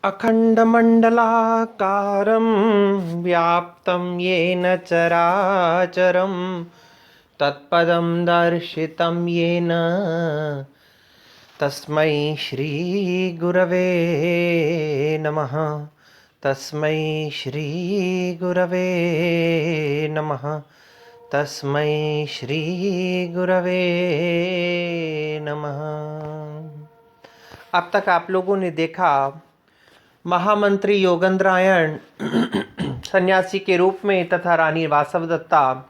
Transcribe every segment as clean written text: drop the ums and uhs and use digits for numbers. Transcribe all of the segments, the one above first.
अखण्डमण्डलाकारं व्याप्तं येन चराचरं तत्पदं दर्शितं येन तस्मै श्रीगुरवे नमः। तस्मै श्रीगुरवे नमः। तस्मै श्रीगुरवे नमः। अब तक आप लोगों ने देखा महामंत्री योगेंद्रायण सन्यासी के रूप में तथा रानी वासवदत्ता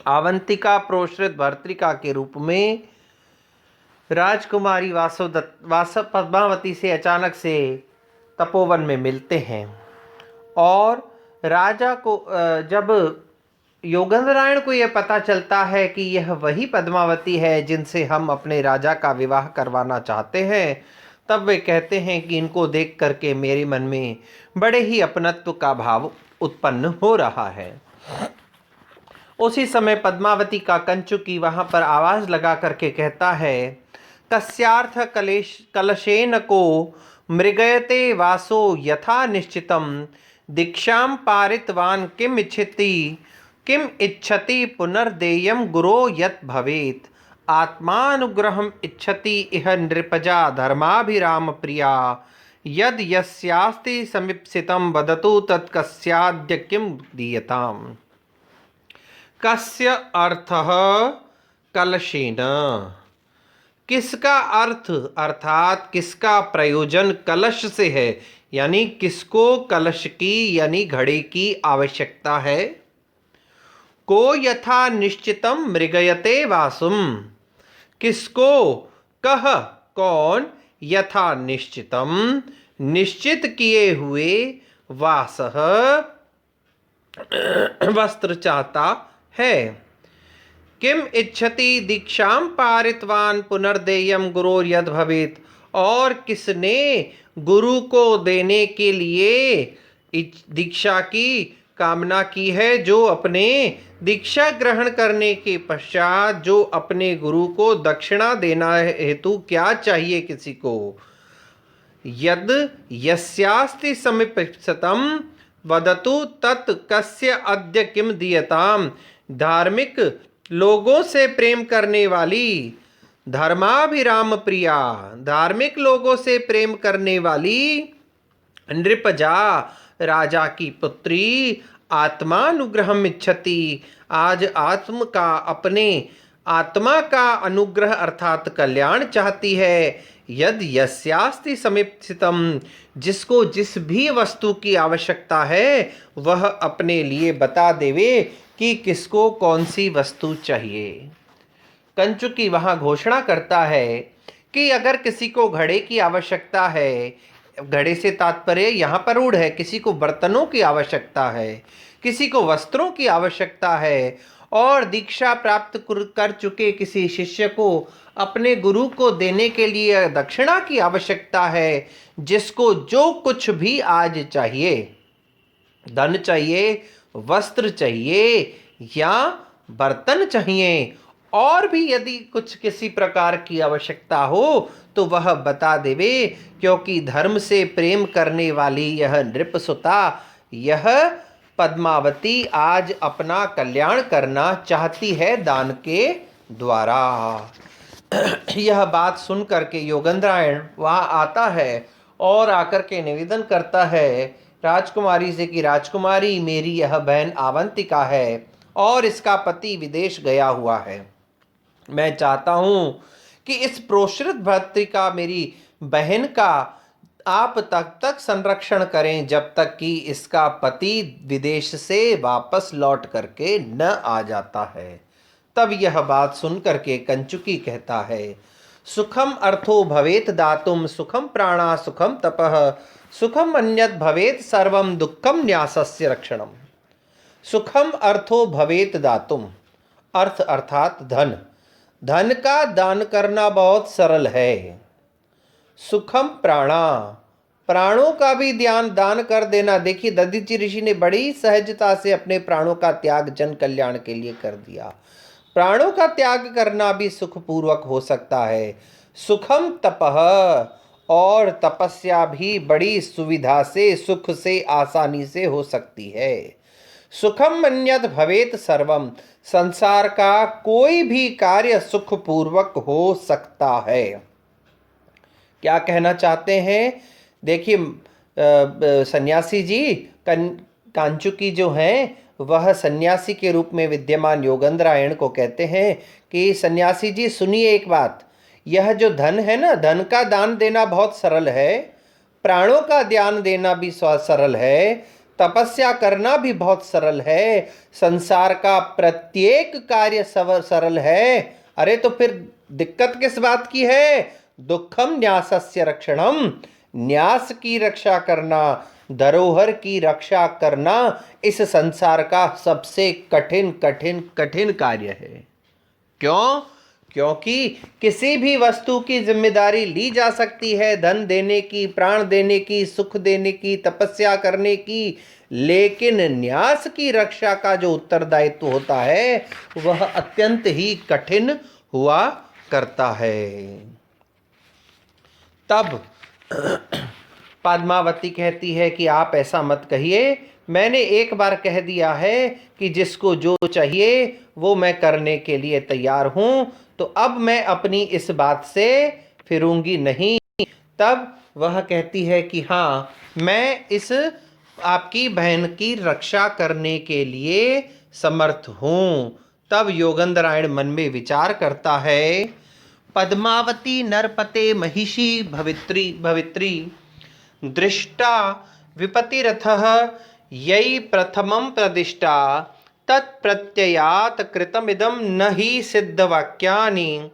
आवंतिका प्रोश्रित भर्तृका के रूप में राजकुमारी वासव पद्मावती से अचानक से तपोवन में मिलते हैं। और राजा को जब योगेंद्रायण को यह पता चलता है कि यह वही पद्मावती है जिनसे हम अपने राजा का विवाह करवाना चाहते हैं, तब वे कहते हैं कि इनको देख करके मेरे मन में बड़े ही अपनत्व का भाव उत्पन्न हो रहा है। उसी समय पद्मावती का कंचुकी वहां पर आवाज लगा करके कहता है, तस्यार्थ कलशेन को मृगयते वासो यथा निश्चितम दीक्षां पारितवान किम इच्छति पुनर्देयं गुरो यत् भवेत् आत्मानुग्रहम् इच्छति इह नृपजा धर्माभिराम प्रिया यद यस्यास्ति समीप्सितं वदतु तत् कस्याद्य किं दीयताम्। कस्य अर्थः कलशेन, किसका अर्थ अर्थात किसका प्रयोजन कलश से है, यानी किसको कलश की यानी घड़े की आवश्यकता है। को यथा निश्चितम मृगयते वासुम, किसको कह कौन यथा निश्चितम निश्चित किए हुए वासह वस्त्र चाहता है। किम इच्छति दीक्षां पारितवान पुनर्देयम गुरोर यद भवेत, और किसने गुरु को देने के लिए दीक्षा की कामना की है, जो अपने दीक्षा ग्रहण करने के पश्चात जो अपने गुरु को दक्षिणा देना हेतु क्या चाहिए किसी को। यद यस्यास्ति समीप्सितं वदतु तत् कस्य अद्य किम दीयताम, धार्मिक लोगों से प्रेम करने वाली धर्माभिराम प्रिया, धार्मिक लोगों से प्रेम करने वाली नृपजा राजा की पुत्री आत्मानुग्रहम इच्छति, आज अपने आत्मा का अनुग्रह अर्थात कल्याण चाहती है। यद यस्यास्ति समीप्सितम, जिसको जिस भी वस्तु की आवश्यकता है वह अपने लिए बता देवे कि किसको कौन सी वस्तु चाहिए। कंचुकी वहां घोषणा करता है कि अगर किसी को घड़े की आवश्यकता है, घड़े से तात्पर्य यहाँ पर रूढ़ है, किसी को बर्तनों की आवश्यकता है, किसी को वस्त्रों की आवश्यकता है, और दीक्षा प्राप्त कर चुके किसी शिष्य को अपने गुरु को देने के लिए दक्षिणा की आवश्यकता है, जिसको जो कुछ भी आज चाहिए, धन चाहिए, वस्त्र चाहिए या बर्तन चाहिए, और भी यदि कुछ किसी प्रकार की आवश्यकता हो तो वह बता देवे, क्योंकि धर्म से प्रेम करने वाली यह नृपसुता, यह पद्मावती आज अपना कल्याण करना चाहती है दान के द्वारा। यह बात सुन करके योगेंद्रायण वहाँ आता है और आकर के निवेदन करता है राजकुमारी से कि राजकुमारी, मेरी यह बहन आवंतिका है और इसका पति विदेश गया हुआ है। मैं चाहता हूँ कि इस प्रोश्रित भर्तृका मेरी बहन का आप तब तक संरक्षण करें जब तक कि इसका पति विदेश से वापस लौट करके न आ जाता है। तब यह बात सुन करके कंचुकी कहता है, सुखम अर्थो भवेत दातुम सुखम प्राणा सुखम तपः सुखम अन्यत भवेत सर्वम दुखम न्यासस्य रक्षणम। सुखम अर्थो भवेत दातुम, अर्थ अर्थात धन, धन का दान करना बहुत सरल है। सुखम प्राणा, प्राणों का भी दान कर देना। देखिए दधीचि ऋषि ने बड़ी सहजता से अपने प्राणों का त्याग जन कल्याण के लिए कर दिया। प्राणों का त्याग करना भी सुखपूर्वक हो सकता है। सुखम तपः, और तपस्या भी बड़ी सुविधा से, सुख से, आसानी से हो सकती है। सुखम मन्यत भवेत सर्वम, संसार का कोई भी कार्य सुखपूर्वक हो सकता है। क्या कहना चाहते हैं? देखिए, सन्यासी जी कांचुकी जो हैं वह सन्यासी के रूप में विद्यमान योगेंद्रायण को कहते हैं कि सन्यासी जी सुनिए एक बात, यह जो धन है ना, धन का दान देना बहुत सरल है, प्राणों का दान देना भी सरल है, तपस्या करना भी बहुत सरल है, संसार का प्रत्येक कार्य सरल है। अरे तो फिर दिक्कत किस बात की है? दुखम न्यासस्य रक्षणम, न्यास की रक्षा करना, धरोहर की रक्षा करना इस संसार का सबसे कठिन कठिन कठिन कार्य है। क्यों? क्योंकि किसी भी वस्तु की जिम्मेदारी ली जा सकती है, धन देने की, प्राण देने की, सुख देने की, तपस्या करने की, लेकिन न्यास की रक्षा का जो उत्तरदायित्व होता है वह अत्यंत ही कठिन हुआ करता है। तब पद्मावती कहती है कि आप ऐसा मत कहिए, मैंने एक बार कह दिया है कि जिसको जो चाहिए वो मैं करने के लिए तैयार हूँ, तो अब मैं अपनी इस बात से फिरूंगी नहीं। तब वह कहती है कि हाँ, मैं इस आपकी बहन की रक्षा करने के लिए समर्थ हूँ। तब योगेंद्रायण मन में विचार करता है, पद्मावती नरपते महिषी भवित्री भवित्री दृष्टा विपतिरथः यई प्रथमं प्रदिष्टा तत्प्रत्ययात् कृतमिदं न हि सिद्धवाक्यानि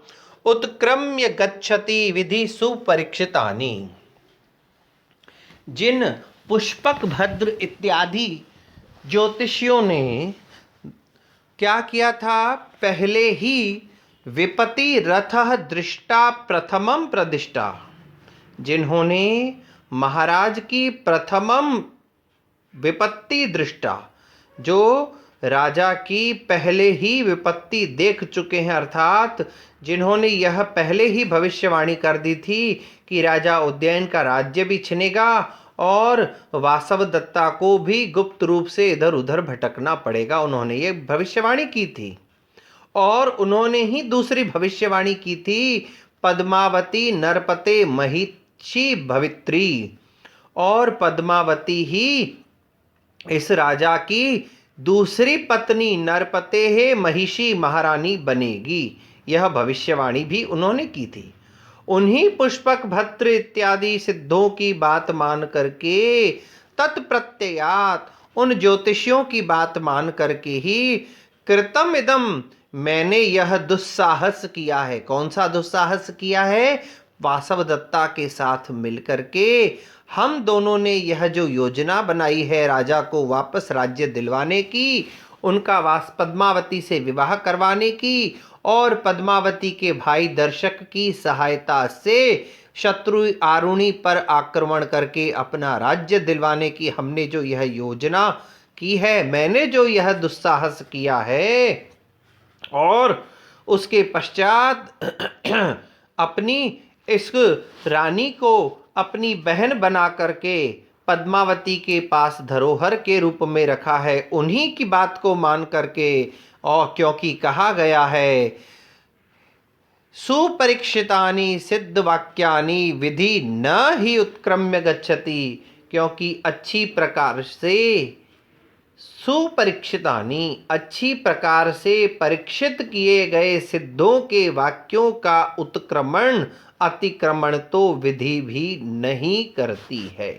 उत्क्रम्य गच्छति विधि सुपरीक्षितानि। जिन पुष्पक भद्र इत्यादि ज्योतिषियों ने क्या किया था? पहले ही विपति रथः दृष्टा प्रथमम प्रदिष्टा, जिन्होंने महाराज की प्रथमम विपत्ति दृष्टा, जो राजा की पहले ही विपत्ति देख चुके हैं, अर्थात जिन्होंने यह पहले ही भविष्यवाणी कर दी थी कि राजा उज्जैन का राज्य भी छिनेगा और वासवदत्ता को भी गुप्त रूप से इधर उधर भटकना पड़ेगा, उन्होंने ये भविष्यवाणी की थी। और उन्होंने ही दूसरी भविष्यवाणी की थी, पद्मावती नरपते महिषी भवित्री, और पद्मावती ही इस राजा की दूसरी पत्नी नरपते है महिषी महारानी बनेगी, यह भविष्यवाणी भी उन्होंने की थी। उन्हीं पुष्पक भद्र इत्यादि सिद्धों की बात मान करके, तत्प्रत्ययात उन ज्योतिषियों की बात मान करके ही, कृतम इदम मैंने यह दुस्साहस किया है। कौन सा दुस्साहस किया है? वासवदत्ता के साथ मिलकर के हम दोनों ने यह जो योजना बनाई है राजा को वापस राज्य दिलवाने की, उनका पद्मावती से विवाह करवाने की, और पद्मावती के भाई दर्शक की सहायता से शत्रु आरुणि पर आक्रमण करके अपना राज्य दिलवाने की हमने जो यह योजना की है, मैंने जो यह दुस्साहस किया है, और उसके पश्चात अपनी इस रानी को अपनी बहन बना करके पद्मावती के पास धरोहर के रूप में रखा है, उन्हीं की बात को मान करके, और क्योंकि कहा गया है सुपरीक्षितानि सिद्ध वाक्यानि विधि न ही उत्क्रम्य गच्छति, क्योंकि अच्छी प्रकार से सुपरीक्षितानि, अच्छी प्रकार से परीक्षित किए गए सिद्धों के वाक्यों का उत्क्रमण, अतिक्रमण तो विधि भी नहीं करती है।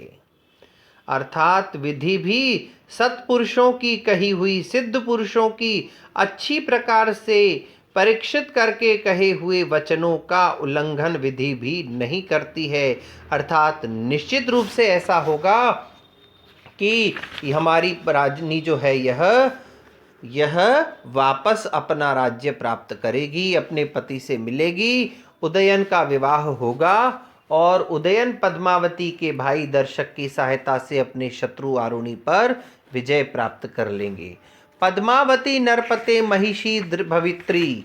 अर्थात विधि भी सत्पुरुषों की कही हुई, सिद्ध पुरुषों की अच्छी प्रकार से परीक्षित करके कहे हुए वचनों का उल्लंघन विधि भी नहीं करती है। अर्थात निश्चित रूप से ऐसा होगा कि हमारी राजनी जो है यह वापस अपना राज्य प्राप्त करेगी, अपने पति से मिलेगी, उदयन का विवाह होगा, और उदयन पद्मावती के भाई दर्शक की सहायता से अपने शत्रु आरुणि पर विजय प्राप्त कर लेंगे। पद्मावती नरपते महिषी भवित्री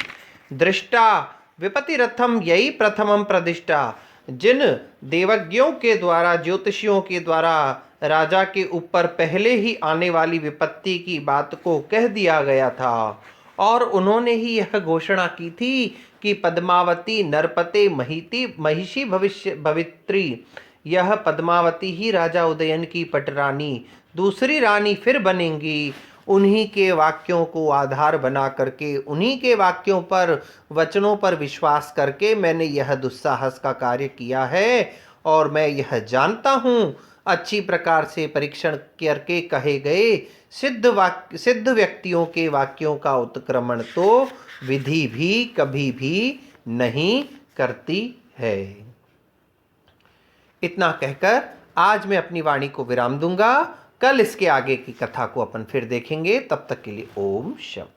दृष्टा विपतिरथम यही प्रथमम प्रदिष्टा, जिन देवज्ञों के द्वारा, ज्योतिषियों के द्वारा राजा के ऊपर पहले ही आने वाली विपत्ति की बात को कह दिया गया था, और उन्होंने ही यह घोषणा की थी कि पद्मावती नरपते महिषी भविष्य भवित्री, यह पद्मावती ही राजा उदयन की पटरानी दूसरी रानी फिर बनेंगी। उन्हीं के वाक्यों को आधार बना करके, उन्हीं के वाक्यों पर, वचनों पर विश्वास करके मैंने यह दुस्साहस का कार्य किया है। और मैं यह जानता हूँ, अच्छी प्रकार से परीक्षण करके कहे गए सिद्ध व्यक्तियों के वाक्यों का उत्क्रमण तो विधि भी कभी भी नहीं करती है। इतना कहकर आज मैं अपनी वाणी को विराम दूंगा। कल इसके आगे की कथा को अपन फिर देखेंगे। तब तक के लिए ओम शम।